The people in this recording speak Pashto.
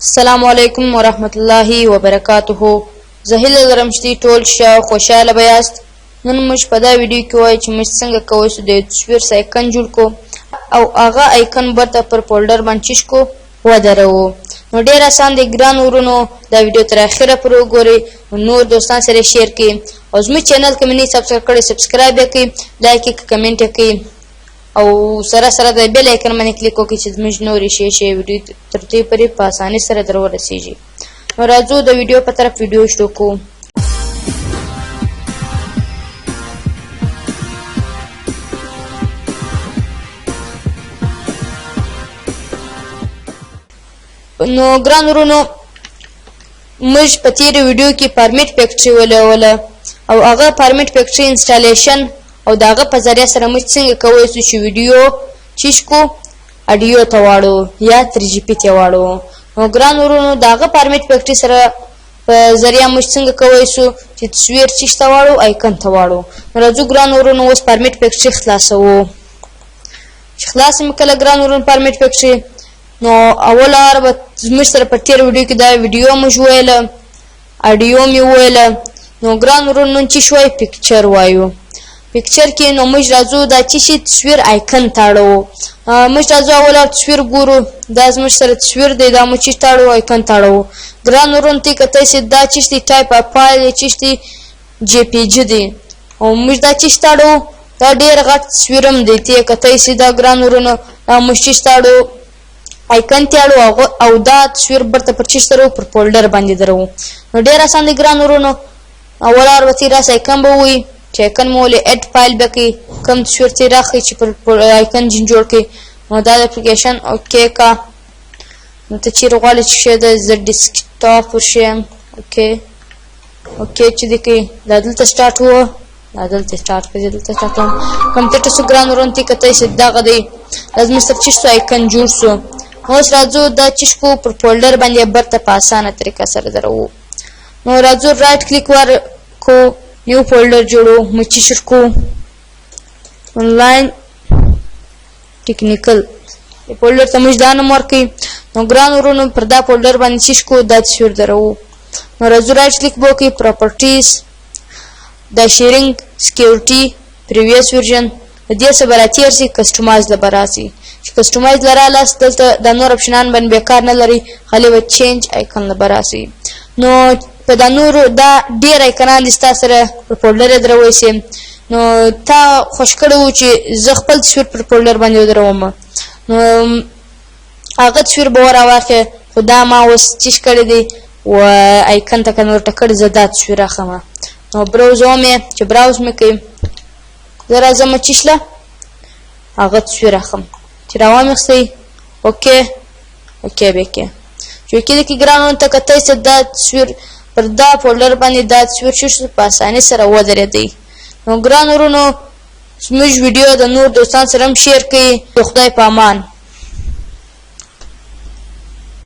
السلام علیکم ورحمت الله وبرکاته. زه هیله لرم چې ټول ښه خوشحاله به یاست. نن موږ په دا ویډیو کې وایو چې موږ څنګه کولی شو د یو تصویر ایکن جوړ کړو او هغه ایکن برته پر فولډر باندې چیش کو ودروو. نو ډېر اسان دی ګران ورونو، دا ویډیو تر اخره پورې وګورئ، نور دوستان سره شیر کړئ او زموږ چینل که مې نه سبسکرایب کړی سبسکرایب یې کړئ، لایک یې کمنټ یې کړئ او سره سره د بیل آیکن باندې کلیک وکړئ چې زموږ نورې ښې ویډیو تر دوی پورې په اسانۍ سره در ورسیږي. نو راځو د ویډیو په طرف ویډیو شروع کوو. نو ګران ورونو، موږ په تېره ویډیو کې فارمیټ فیکټري ولوله او هغه فارمیټ فیکټري انسټالیشن او د هغه په ذریعه سره موږ څنګه کولی شو چې ویډیو چیش کو اډیو ته واړو یا 3GP ته واړو. نو ګران ورونو، د هغه فارمیټ فیکټري سره په ذریعه موږ څنګه کولی شو چې تصویر چیش ته واړو ایکن ته واړو. نو راځو ګران ورونو اوس فارمیټ فیکټري خلاصوو. چې خلاص مې کله ګران ورونو فارمیټ فیکټري، نو اوله وار به زموږ سره په تېره ویډیو کې دا ویډیو موږ وویله، اډیو مې وویله. نو ګران ورونو نن چې شوی پکچر وایو. پکچر کې نو موږ راځو دا چې شي تصویر ایکن تاړو. موږ راځو اوله تصویر ګورو، دا زموږ سره تصویر دی، دا موږ چې تاړو ایکن تاړو. ګران ورونو ته کتای شي دا چې دی ټایپ اف فایل چې دی JPG دی او موږ دا چې تاړو دا ډېر غټ تصویر هم دی. ته کتای شي دا ګران ورونو دا موږ چې تاړو ایکن تاړو او دا تصویر برته پر چې تاړو پر فولډر باندې درو. نو ډېر آسان دی ګران ورونو. اوله وار به راس ایکن به وي چې ایکن مو ولې اډ فایل به کوي، کوم تصویر ته راخی چې پر ایکن جن جوړ کړي. نو دا اپلیکیشن اوکې کا. نو ته چیرې غواړې چې شی د زه ډیسکټاپ ورشم. اوکې چې دی کوي دا دلته سټارټ و، دا دلته سټارټ کړي، دلته سټارټ کوم کمپیوټر سو ګران ورونو ته کتای شي دغه دی لازم سره چې سو ایکن جوړ سو. اوس راځو دا چې کو پر فولډر باندې برته په اسانه طریقه سره درو. نو راځو رائټ کلیک ور کو نیو فولډر جوړو، مچ شرکو آنلاین ټیکنیکل فولډر ته موږ دا نوم ورکړي. نو ګران ورونو پر دا فولډر باندې چې کو دا تصویر درو. نو راځو رائټ کلیک وکړئ، پراپرټیز، دا شیرینګ، سکیورټي، پریویس ورژن، د دې څخه به راتېرسي کسټمایز له به راسي. چې کسټمایز له رالاست دلته دا نور اپشنان باندې بیکار نه لري، خالي به چینج ایکن له به راسي. نو په دا نورو دا ډېر ایکنان دي ستا سره پر فولډر یې درولی سي. نو تا خوښ کړی و چې زه خپل تصویر پر فولډر باندې ودروم، نو هغه تصویر به وراواخې، خو دا ما اوس چیش کړی دی و ایکن ته کنورټه کړی، زه دا تصویر اخلم. نو براوزوم یې چې براوز مې کوي، زه راځم چیشله هغه تصویر اخلم چې راوامیخسئ. اوکې به کې چې اوکې دی کې ګرانو ته کتای سي دا تصویر پر دا فولډر باندې دا تصویر شو په اسانۍ سره ودرېدی. نو ګران ورونو زموږ ویډیو د نور دوستان سره هم شیر کړئ. د خدای په امان.